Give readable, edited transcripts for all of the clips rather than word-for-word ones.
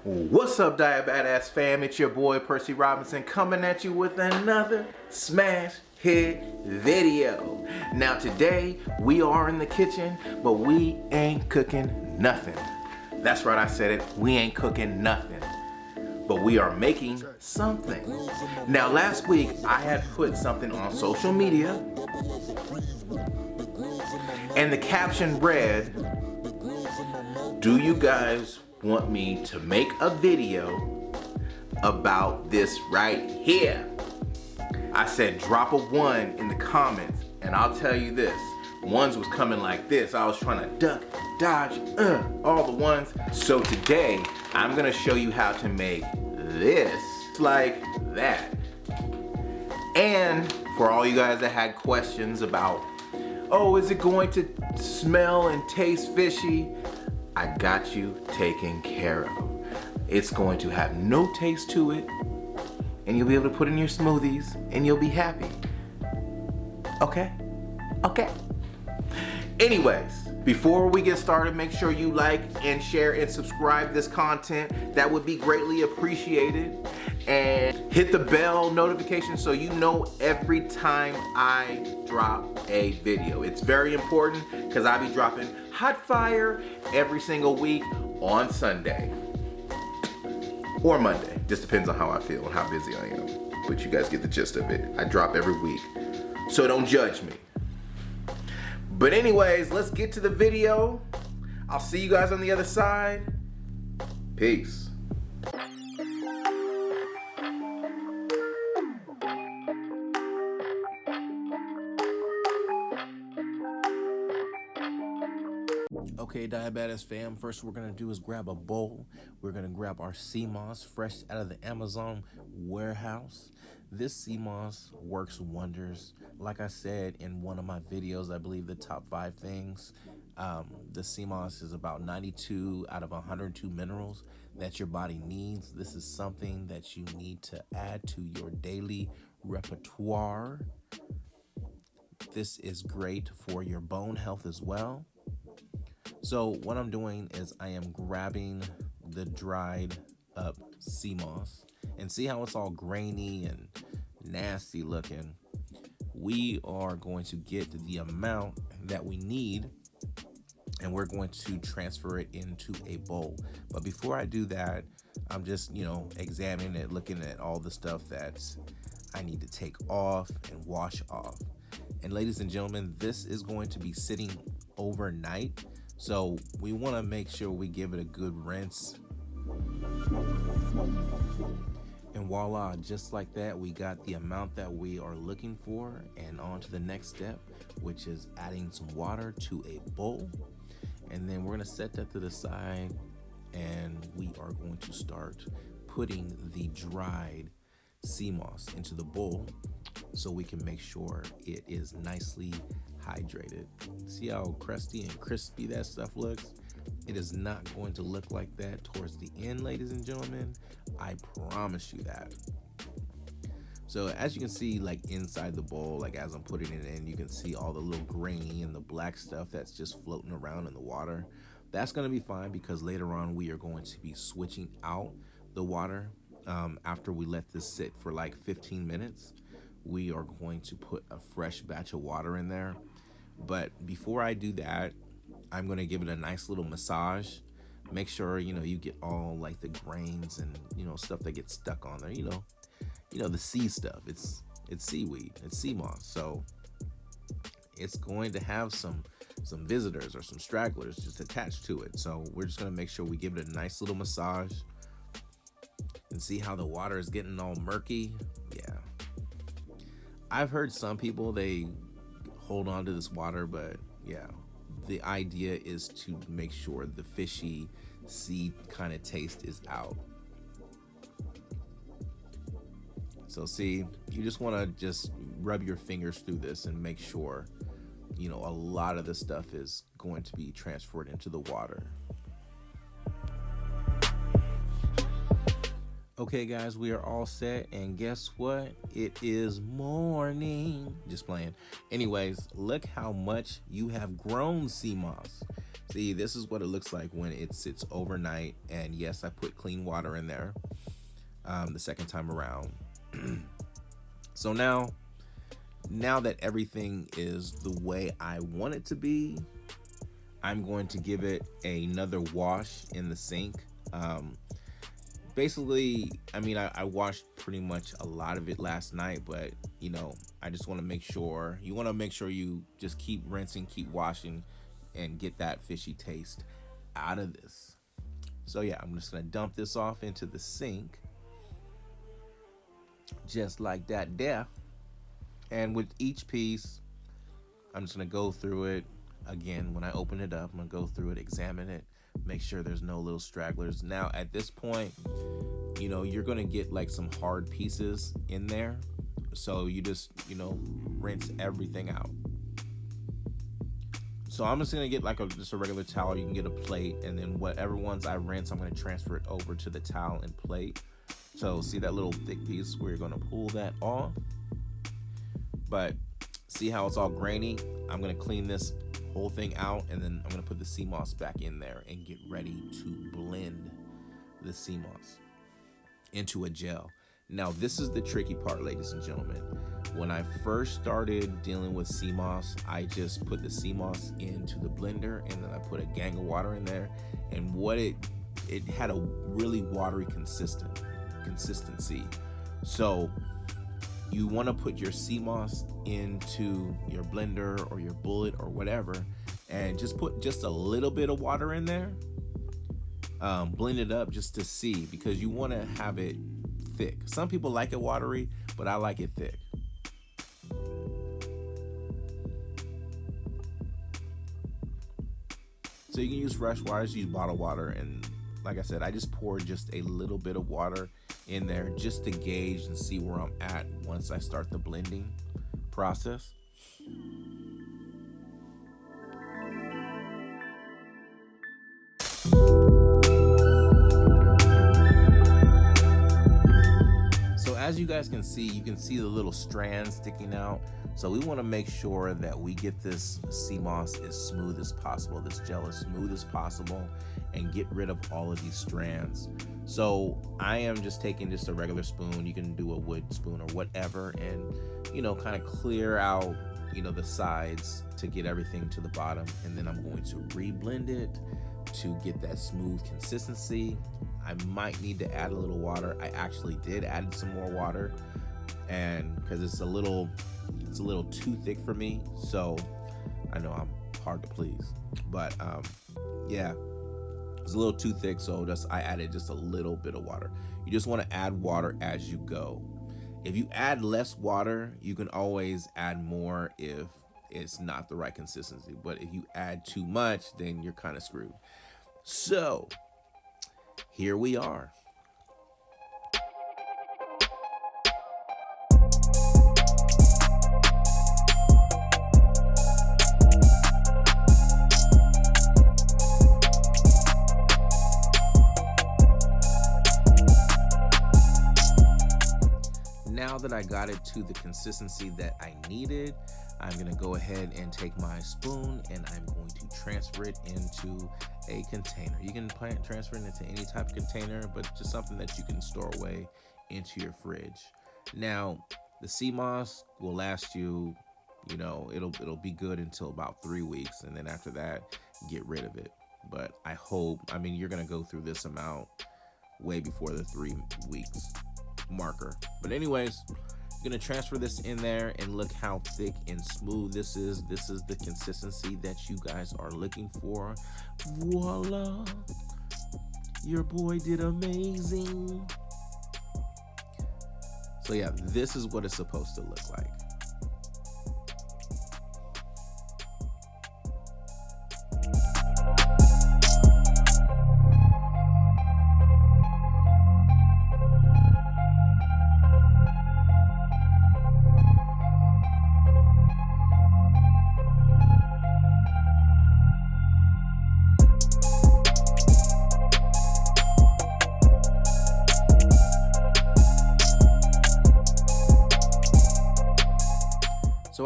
What's up, Diabadass fam? It's your boy Percy Robinson coming at you with another smash hit video. Now today we are in the kitchen, but we ain't cooking nothing. That's right, I said it. We ain't cooking nothing, but we are making something. Now last week I had put something on social media, and the caption read, "Do you guys want me to make a video about this right here?" I said drop a 1 in the comments, and I'll tell you this, ones was coming like this. I was trying to duck, dodge, all the ones. So today I'm gonna show you how to make this like that. And for all you guys that had questions about, oh, is it going to smell and taste fishy? I got you taken care of. It's going to have no taste to it, and you'll be able to put in your smoothies, and you'll be happy. Okay? Okay. Anyways, before we get started, make sure you like and share and subscribe this content. That would be greatly appreciated. And hit the bell notification so you know every time I drop a video. It's very important because I'll be dropping hot fire every single week on Sunday or Monday. Just depends on how I feel and how busy I am. But you guys get the gist of it. I drop every week, so don't judge me. But anyways, let's get to the video. I'll see you guys on the other side. Peace. Okay, Diabadass fam, first what we're gonna do is grab a bowl. We're gonna grab our sea moss fresh out of the Amazon warehouse. This sea moss works wonders. Like I said in one of my videos, I believe the top 5 things, the sea moss is about 92 out of 102 minerals that your body needs. This is something that you need to add to your daily repertoire. This is great for your bone health as well. So what I'm doing is I am grabbing the dried up sea moss, and see how it's all grainy and nasty looking. We are going to get the amount that we need, and we're going to transfer it into a bowl. But before I do that, I'm just, examining it, looking at all the stuff that I need to take off and wash off. And ladies and gentlemen, this is going to be sitting overnight. So we want to make sure we give it a good rinse. And voila, just like that, we got the amount that we are looking for. And on to the next step, which is adding some water to a bowl. And then we're going to set that to the side, and we are going to start putting the dried sea moss into the bowl so we can make sure it is nicely hydrated. See how crusty and crispy that stuff looks? It is not going to look like that towards the end, ladies and gentlemen. I promise you that. So as you can see, like inside the bowl, like as I'm putting it in, you can see all the little grainy and the black stuff that's just floating around in the water. That's going to be fine because later on we are going to be switching out the water. After we let this sit for like 15 minutes, we are going to put a fresh batch of water in there. But before I do that, I'm going to give it a nice little massage. Make sure, you get all like the grains and, stuff that gets stuck on there, the sea stuff. It's seaweed, it's sea moss. So it's going to have some visitors or some stragglers just attached to it. So we're just going to make sure we give it a nice little massage and see how the water is getting all murky. Yeah. I've heard some people, they hold on to this water, but yeah, the idea is to make sure the fishy sea kind of taste is out. So see, you just want to just rub your fingers through this and make sure, a lot of the stuff is going to be transferred into the water. Okay guys, we are all set, and guess what? It is morning. Just playing. Anyways, look how much you have grown sea moss. See, this is what it looks like when it sits overnight. And yes, I put clean water in there the second time around. So now that everything is the way I want it to be, I'm going to give it another wash in the sink. Basically, I mean, I washed pretty much a lot of it last night, but I just want to make sure you just keep rinsing, keep washing, and get that fishy taste out of this. So yeah, I'm just gonna dump this off into the sink, just like that there. And with each piece, I'm just gonna go through it again. When I open it up, I'm gonna go through it, examine it, make sure there's no little stragglers. Now at this point, you're gonna get like some hard pieces in there, so you just rinse everything out. So I'm just gonna get like just a regular towel. You can get a plate, and then whatever ones I rinse, I'm gonna transfer it over to the towel and plate. So see that little thick piece, we're gonna pull that off. But see how it's all grainy? I'm gonna clean this whole thing out, and then I'm gonna put the sea moss back in there and get ready to blend the sea moss into a gel. Now this is the tricky part, ladies and gentlemen. When I first started dealing with sea moss, I just put the sea moss into the blender, and then I put a gang of water in there, and it had a really watery consistency. So you want to put your sea moss into your blender or your bullet or whatever, and just put just a little bit of water in there. Blend it up just to see, because you want to have it thick. Some people like it watery, but I like it thick. So you can use fresh water, use bottled water, and like I said, I just poured just a little bit of water in there just to gauge and see where I'm at once I start the blending process. So as you guys can see, you can see the little strands sticking out. So we want to make sure that we get this sea moss as smooth as possible, this gel as smooth as possible, and get rid of all of these strands. So I am just taking just a regular spoon. You can do a wood spoon or whatever, and kind of clear out the sides to get everything to the bottom, and then I'm going to reblend it to get that smooth consistency. I might need to add a little water. I actually did add some more water, and because it's a little too thick for me, so I know I'm hard to please, but yeah, it's a little too thick, so I added just a little bit of water. You just want to add water as you go. If you add less water, you can always add more if it's not the right consistency, but if you add too much, then you're kind of screwed. So here we are. Now that I got it to the consistency that I needed, I'm gonna go ahead and take my spoon and I'm going to transfer it into a container. You can transfer it into any type of container, but just something that you can store away into your fridge. Now, the sea moss will last you, it'll be good until about 3 weeks, and then after that, get rid of it. But you're gonna go through this amount way before the 3 weeks marker. But anyways, you're gonna transfer this in there, and look how thick and smooth this is. This is the consistency that you guys are looking for. Voila, your boy did amazing. So yeah, this is what it's supposed to look like.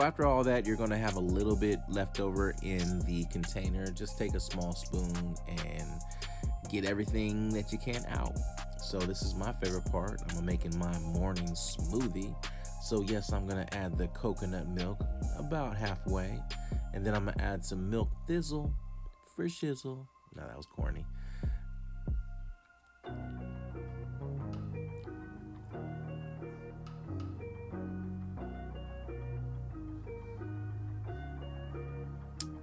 after all that, you're gonna have a little bit left over in the container. Just take a small spoon and get everything that you can out. So this is my favorite part. I'm making my morning smoothie. So yes, I'm gonna add the coconut milk about halfway. And then I'm gonna add some milk thizzle for shizzle. No, that was corny.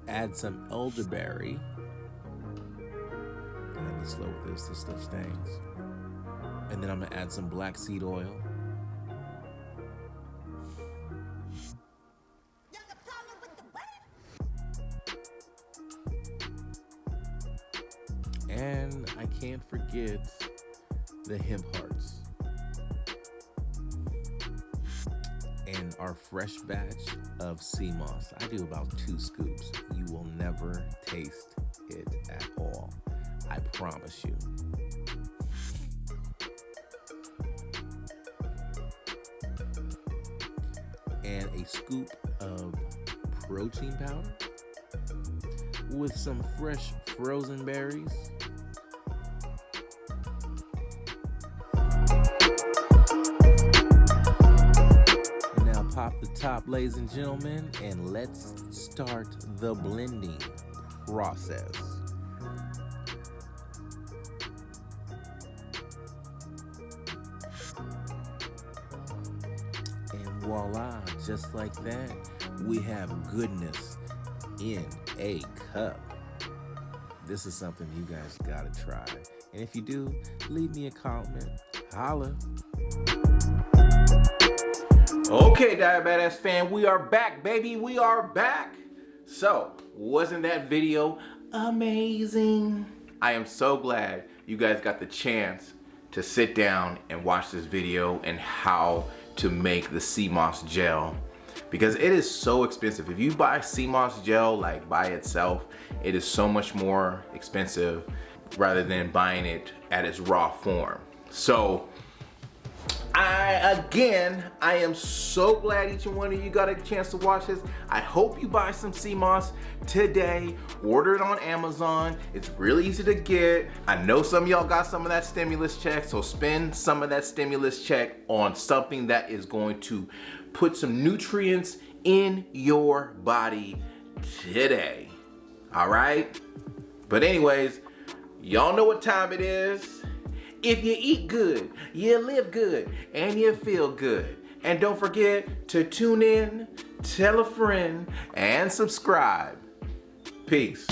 Add some elderberry. I have to slow with this stuff stains. And then I'm gonna add some black seed oil. And I can't forget the hemp hearts. And our fresh batch of sea moss. I do about 2 scoops. You will never taste it at all. I promise you. And a scoop of protein powder with some fresh frozen berries. Now pop the top, ladies and gentlemen, and let's start the blending process. And voila, just like that, we have goodness in a cup. This is something you guys gotta try. And if you do, leave me a comment. Holla. Okay, Diabadass fan, we are back, baby. We are back. So, wasn't that video amazing? I am so glad you guys got the chance to sit down and watch this video and how to make the sea moss gel, because it is so expensive. If you buy sea moss gel like by itself, it is so much more expensive rather than buying it at its raw form. So I am so glad each and one of you got a chance to watch this. I hope you buy some sea moss today. Order it on Amazon. It's really easy to get. I know some of y'all got some of that stimulus check, so spend some of that stimulus check on something that is going to put some nutrients in your body today. All right? But anyways, y'all know what time it is. If you eat good, you live good, and you feel good. And don't forget to tune in, tell a friend, and subscribe. Peace.